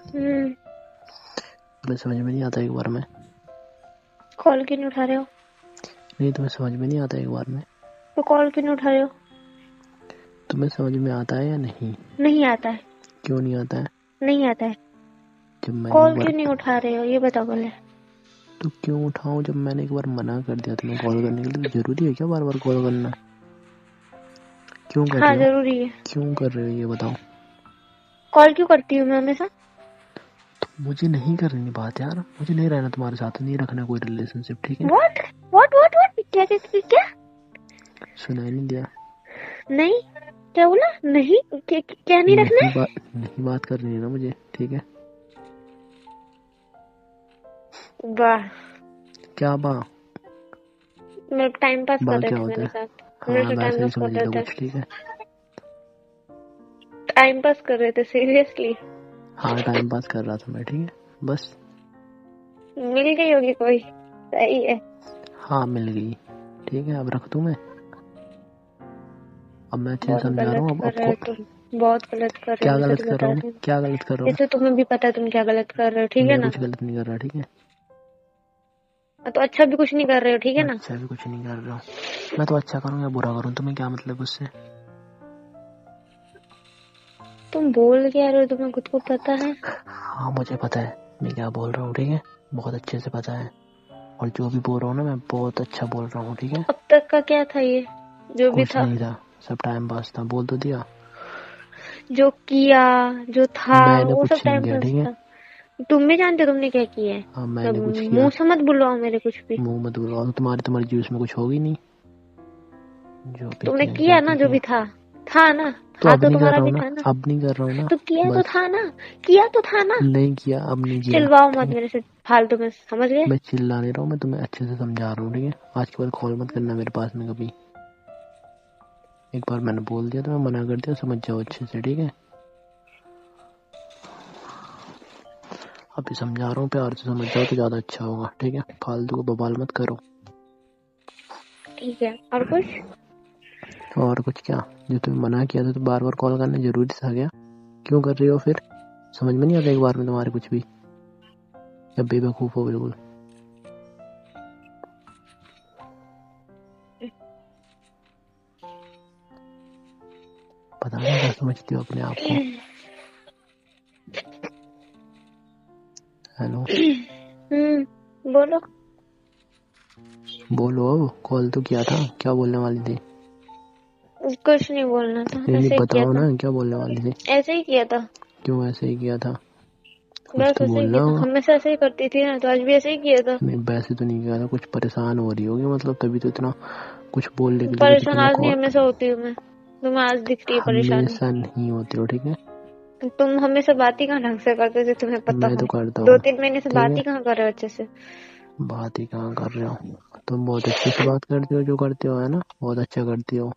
तुम्हें समझ में नहीं आता एक बार में? कॉल क्यों नहीं उठा रहे हो? नहीं, तुम्हें समझ में नहीं आता एक बार में? तो कॉल क्यों नहीं उठा रहे हो? तुम्हें समझ में आता है या नहीं? नहीं आता है। क्यों नहीं आता है? नहीं आता है। जब मैंने कॉल एक बार क्यों नहीं उठा रहे हो ये बताओ पहले। तो क्यों उठाऊं जब मैंने एक बार मना कर दिया तुम्हें कॉल करने के लिए? तो जरूरी है क्या बार बार कॉल करना? क्यों कर हाँ रहे हो? जरूरी है। क्यों कर रहे हो ये बताओ? कॉल क्यों करती हूँ मैं हमेशा? मुझे नहीं करनी बात यार, मुझे नहीं रहना तुम्हारे साथ, नहीं रखना कोई रिलेशनशिप, ठीक है? व्हाट व्हाट व्हाट व्हाट क्या? सुनाई नहीं दिया? नहीं, क्या बोला? नहीं क्या नहीं रखना है? नहीं बात करनी है ना मुझे, ठीक है? वाह, क्या बा? मेरे टाइम पास बा कर रहे क्या थे होता मेरे है? साथ। मेरे हाँ से टाइम वैसे ही पास कर समझ रहे लो थे। कुछ, ठीक है? टाइम पास कर रहे थे सीरियसली। हाँ टाइम पास कर रहा था मैं, ठीक है? बस। मिल गई होगी कोई, सही है। हाँ मिल गई, ठीक है? अब रख दूं मैं? अब मैं अच्छे से बहुत समझा रहा गलत हूँ कर रहे हो अब तुम, बहुत गलत कर रहे हो, क्या मैं गलत सच कर रहा बता हूँ? रही हूँ। क्या गलत कर रहा हूँ? जैसे तुम्हें भी पता है तुम क्या गलत कर रहे हो, ठीक है मैं ना? कुछ गलत नहीं कर रहा, ठीक है? तो अच्छा भी कुछ नहीं कर रहे हो, ठीक है ना? अच्छा भी कुछ नहीं कर रहा हूँ। मैं तो अच्छा करूँ या बुरा करूँ, तुम्हें क्या मतलब उससे? तुम बोल क्या रहे हो, तुम्हें खुद को पता है? हाँ मुझे पता है मैं क्या बोल रहा हूँ, ठीक है? बहुत अच्छे से पता है। और जो भी बोल रहा हूँ ना मैं बहुत अच्छा बोल रहा हूँ, ठीक है? अब तक का क्या था ये जो भी कुछ था? नहीं था, सब टाइम पास था, बोल तो दिया। जो किया, जो था, मैंने वो सब कुछ नहीं टाइम किया, पास ठीक है? था। तुम भी जानते हो तुमने क्या किया है। हाँ अब मैंने कुछ मुंह किया? से मत बुलवाओ मेरे कुछ भी। मुंह मत बुलवाओ, तुम्हारी मर्जी, उसमें कुछ होगी नहीं। जो भी तुमने किया जो किया ना भी जो किया। भी था ना। तो था अब तो नहीं कर तुम्हारा रहा भी हूँ ना, था ना। अब नहीं कर रहा हूँ ना। तो किया तो बस। था ना। किया तो था ना। नहीं किया, अब नहीं किया, चिल्लाओ ठीक मत है? मेरे से फालतू में, समझ गए? मैं चिल्ला नहीं रहा हूँ, मैं तुम्हें अच्छे से समझा रहा हूँ, ठीक है? आज के बाद कॉल मत करना मेरे पास में कभी। एक बार मैंने बोल दिया तो मैं मना कर दिया, समझ जाओ अच्छे से, ठीक है? अभी समझा रहा हूँ, प्यार से समझ जाओ तो ज्यादा अच्छा होगा, ठीक है? फालतू को बवाल मत करो। ठीक है, और कुछ? और कुछ क्या? जो तुम्हें मना किया था तो बार बार कॉल करना जरूरी था क्या? क्यों कर रही हो फिर? समझ में नहीं आता एक बार में तुम्हारे कुछ भी? या बेवकूफ हो बिल्कुल? पता नहीं क्या समझती हो अपने आप को। हेलो। बोलो। बोलो, कॉल तो किया था, क्या बोलने वाली थी? कुछ नहीं बोलना था, नहीं ऐसे ही किया बताओ था। ना, क्या बोलने वाली थी? ऐसे ही किया था। क्यों ऐसे ही किया था? कुछ बस तो ऐसे ही बोलना किया था, होगा। हमेशा ऐसे ही करती थी ना, तो आज भी ऐसे ही किया था। नहीं वैसे तो नहीं किया था, कुछ परेशान हो रही होगी मतलब, तभी तो इतना कुछ बोलने के लिए, तभी परेशान तुम्हें आज नहीं, कॉल। हमेशा होती हूँ मैं। तुम्हें आज दिखती है परेशानी। हमेशा नहीं होती हो, ठीक है? तुम हमेशा बात ही कहाँ ढंग से करते थे, तुम्हें पता मैं हो। तो करता हूँ, 2-3 महीने से ठीक बात है? ही कहाँ कर रहे हो अच्छे से। बात ही कहाँ कर रहे हो? तुम बहुत अच्छे से बात करती हो, जो करते हो है ना, बहुत अच्छा करती हो।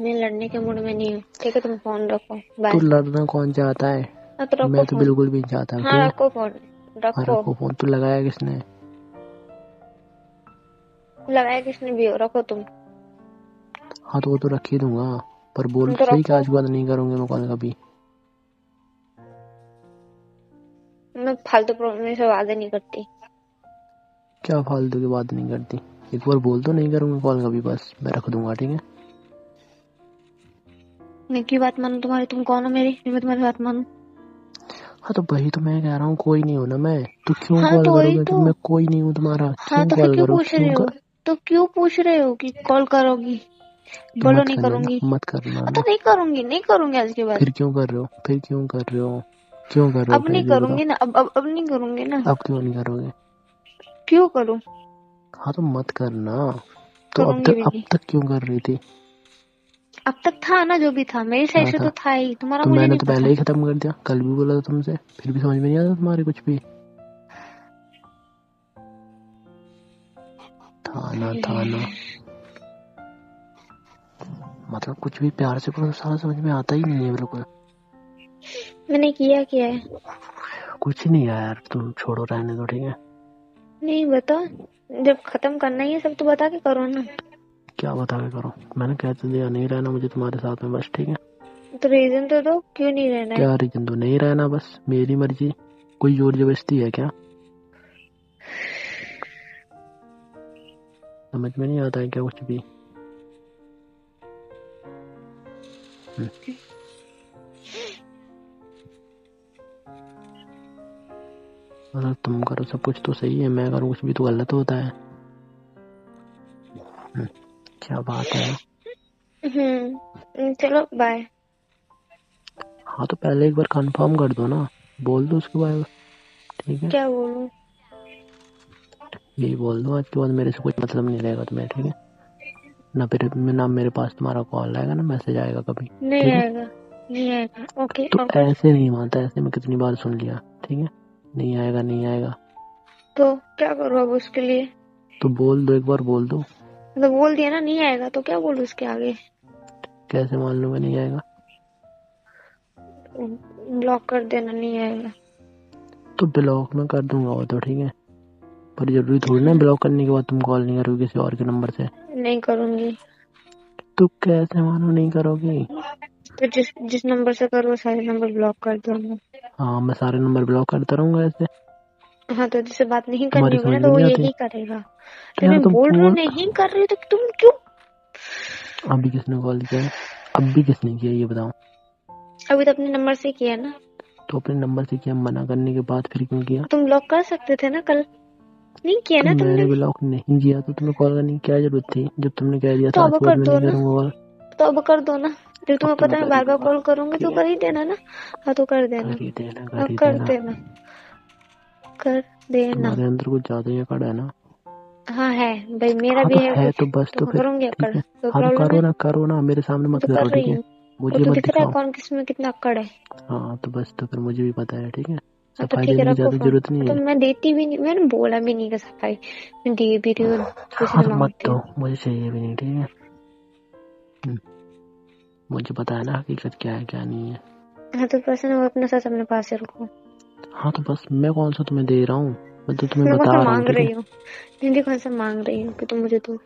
मैं लड़ने के मूड में नहीं हूँ, ठीक है? तुम फोन रखो, तो बाय। लड़ना कौन चाहता है? हाँ तो रखो मैं तो फोन। बिल्कुल भी नहीं चाहता, हाँ ठीक है? रखो फोन। हाँ रखो। रखो फोन। तो लगाया किसने? लगाया किसने भी हो, रखो तुम। हाँ तो वो तो रख ही दूंगा, पर बोल तो तो सही कि रखो। आज के बाद नहीं करूंगे मैं कॉल कभी। मैं फालतू प्रॉब्लम से वादे नहीं करती। क्या फालतू की बात नहीं करती? एक बार बोल तो नहीं करूंगा कॉल कभी, बस मैं रख दूंगा, ठीक है? मैं की बात मानू तुम्हारी? तुम कौन हो मेरी, मैं तुम्हारी बात मानू? हाँ तो वही तो मैं कह रहा हूँ, कोई नहीं हो ना मैं, तो क्यों हाँ कॉल तो वही करोगे? तो। जब मैं कोई नहीं हूँ तुम्हारा, हाँ क्यों तो फिर कॉल क्यों करो? पूछ रहे हो? तो क्यों पूछ रहे हो कि कॉल करोगी? तो बोलो मत नहीं करना ना, करूंगी। मत करना हाँ तो ना। नहीं करूंगी, नहीं करूंगी आज के बाद। फिर क्यों कर रहे हो? फिर क्यों कर रहे हो? क्यों कर रहे हो अब नहीं फिर ये बताओ? करूंगी ना, अब नहीं करूंगी ना। अब क्यों नहीं करोगे? क्यों करूं? हाँ तो मत करना। तो करूंगी भी अब नहीं। तक क्यों कर रही थी? अब तक था ना जो भी था, मेरी साइड क्या से था? तो था ही, तुम्हारा तो मुझे मैंने नहीं तो पहले पता। ही खत्म कर दिया, कल भी बोला था तुमसे, फिर भी समझ में नहीं आता तुम्हारे कुछ भी। थाना थाना मतलब कुछ भी प्यार से करो तो सारा समझ में आता ही नहीं है बिल्कुल। मैंने किया क्या है? कुछ नहीं है यार, तुम छोड़ो, रहने दो, ठीक है? नहीं बता। जब खत्म करना ही है सब तो बता के करो ना। क्या बता के करो, मैंने कह तो दिया नहीं रहना मुझे तुम्हारे साथ में बस, ठीक है। तो रीजन तो दो, क्यों नहीं रहना है? क्या रीजन दो, नहीं रहना बस, मेरी मर्जी, कोई जोर जबरदस्ती है क्या? समझ में नहीं आता है क्या कुछ भी? अगर तुम करो सब कुछ तो सही है, मैं करूँ कुछ भी तो गलत होता है। क्या बात है। चलो बाय। हाँ तो पहले एक बार कंफर्म कर दो ना, बोल दो उसके बाद, ठीक है। क्या बोलूं? यही बोल दो, आज के बाद मेरे से कुछ मतलब नहीं रहेगा तुम्हें, ठीक है। ना मेरे पास तुम्हारा कॉल आएगा ना मैसेज आएगा कभी, नहीं ठीक है। आएगा, नहीं आएगा। ओके तो ओके। ऐसे नहीं मानता, ऐसे मैं कितनी बार सुन लिया, ठीक है। नहीं आएगा नहीं आएगा, तो क्या करूँ अब उसके लिए? तो बोल दो, एक बार बोल दो। तो बोल दिया ना नहीं आएगा, तो क्या बोलूं उसके आगे? कैसे मान लूंगा नहीं आएगा? ब्लॉक कर देना, नहीं आएगा। तो ब्लॉक में कर दूंगा वो तो, ठीक है। पर जरूरी थोड़ी ना ब्लॉक करने के बाद तुम कॉल नहीं करोगे किसी और के नंबर से। नहीं करूंगी। तो कैसे मानो नहीं करोगी? तो जिस नंबर से करो सारे नंबर ब्लॉक कर दूंगा। हाँ मैं सारे नंबर ब्लॉक करता रहूंगा ऐसे? हाँ, तो जिससे बात नहीं करनी तुम्हारी होगी ना समझ तो में वो नहीं आती? यही करेगा। तो तो यार मैं तुम बोल रही हूँ फोन, नहीं कर रही हो, तो तुम क्यों? अभी किसने कॉल किया है? अभी किसने किया ये बताओ? अभी तो अपने नंबर से किया ना। तो अपने नंबर से किया, मना करने के बाद फिर क्यों किया? तुम ब्लॉक कर सकते थे ना कल, नहीं किया तो ना मैंने तुमने। ब्लॉक नहीं किया तो तुम्हें कॉल करने की क्या जरूरत थी, जब तुमने कह दिया तो था आज अब के बाद कर मैं दो नहीं ना। करूंगा कॉल। तो अब कर दो ना, जब अब तुम्हें तो पता मैं है मैं कर ही बार बार दूंगा, कॉल करूंगी ठीक तो है। कर ही देना ना। हाँ तो कर देना। कर ही देना, हाँ कर ही कर देना। देना, कर देना। तुम्हारे अंदर कुछ ज्यादा ही अकड़ है ना। हाँ है भाई, मेरा हाँ भी तो है है कुछ। तो बस, तो तो फिर करूंगी ठीक अक्कड़, है। तो हाँ तो प्रॉब्लम है। करो ना, मेरे सामने मैं मत तो करो, कर ठीक रही है। हूँ। वो मुझे तो मत दिख रहा है दिखाओ। कौन किस में कितना अक्कड़ है। हाँ तो बस, तो फिर मुझे भी पता है, ठीक है। हाँ तो सफाई ठीक है, देने की रखो ज्यादा फोन। जरूरत नहीं तो है। मैं देती भी नहीं, मैंने बोला भी नहीं कि सफाई मैं दे भी रही हूँ, किसी हाँ से तो मत मांगती दो, हूँ। मुझे चाहिए भी नहीं, ठीक है। मुझे पता है ना हकीकत क्या है क्या नहीं है। हाँ तो पर्सन वो अपना सच अपने पास से रखो। हाँ तो बस, मैं कौन सा तुम्हें दे रहा हूँ, मैं तो तुम्हें मैं कौन सा बता रहा हूँ, मांग ठीक है। रही हूँ? दीदी कौन सा मांग रही हूँ कि तुम मुझे दो?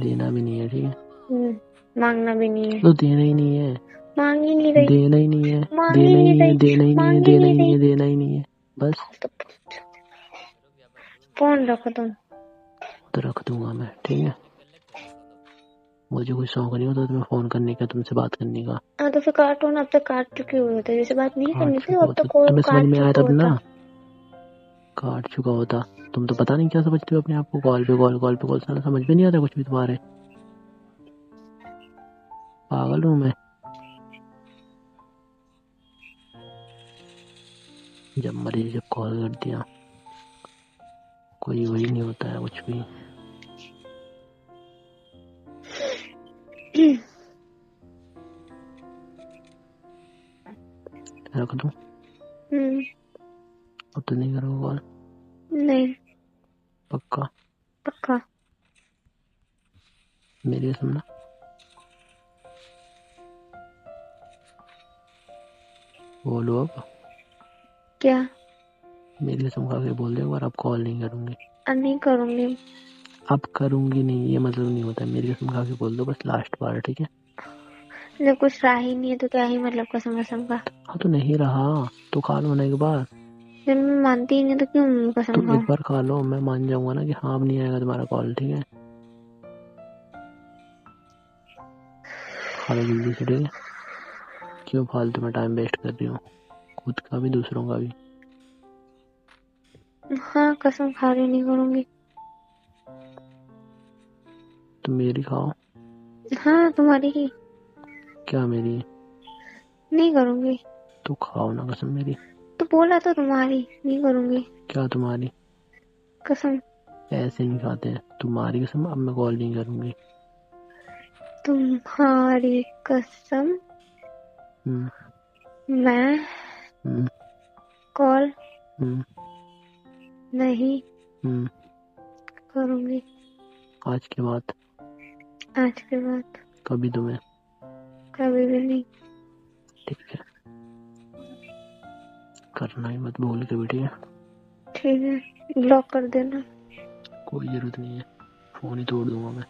देना भी नहीं है, ठीक है। मांगना भी नहीं है। तो देना ही नहीं है, मांग ही नहीं रही। देना ही नहीं है, मांग ही देना ही नहीं नहीं है, रही। देना ही नहीं है, मांग ही देना नहीं ही नहीं रही। है, देना ही नहीं है, बस। तो फोन रखो तुम। तो रख दूंगा मैं, ठीक है। मुझे कोई शौक नहीं होता तुम्हें फोन करने का, तुमसे बात करने का। हाँ तो फिर काटो ना, अब तक काट चुके हुए होते, जैसे बात नहीं काट करनी थी चुका अब होता तक को तुम्हें समझ काट में आया चुके तब ना, होता। काट चुका होता। तुम तो पता नहीं क्या समझते हो अपने आप को, कॉल पे कॉल, कॉल पे कॉल, साला समझ में नहीं आता कुछ भी तुम्हारे। पागल हूँ मैं? जब मर्जी जब कॉल कर दिया, कोई वही नहीं होता है कुछ भी। रख दूं? अब तो नहीं करोगे कॉल? नहीं। पक्का? पक्का। मेरी कसम ना? बोलो अब। क्या? मेरी कसम खा के बोल दो एक बार, अब कॉल नहीं करूंगी। नहीं करूंगी। अब करूंगी नहीं, ये मतलब नहीं होता, मेरी कसम खा के बोल दो बस, लास्ट बार, ठीक है। जब कुछ रहा ही नहीं है तो क्या ही मतलब कसम कसम का। हाँ तो नहीं रहा तो खा लो होने के बाद। जब मैं मानती ही नहीं तो क्यों तो कसम एक खाऊं? बार खा लो, मैं मान जाऊंगा ना कि हाँ अब नहीं आएगा तुम्हारा कॉल, ठीक है। खा लो जल्दी से, ठीक है। क्यों फालतू में टाइम वेस्ट कर रही हूँ, खुद का भी दूसरों का भी। हाँ कसम खा रही, नहीं करूंगी। तुम मेरी खाओ। हाँ तुम्हारी ही। क्या मेरी? नहीं करूंगी। तो खाओ ना कसम मेरी। तो बोला तो तुम्हारी, नहीं करूंगी। क्या तुम्हारी? कसम। ऐसे नहीं खाते हैं, तुम्हारी कसम, अब मैं कॉल नहीं करूंगी। तुम्हारी कसम। मैं हम्म कॉल हम्म नहीं हम्म करूंगी आज के बाद आज के बाद। कभी तुम्हें, कभी भी नहीं। ठीक है। करना ही मत भूल के भी, ठीक है। ठीक है, ब्लॉक कर देना। कोई जरूरत नहीं है, फोन ही तोड़ दूंगा मैं।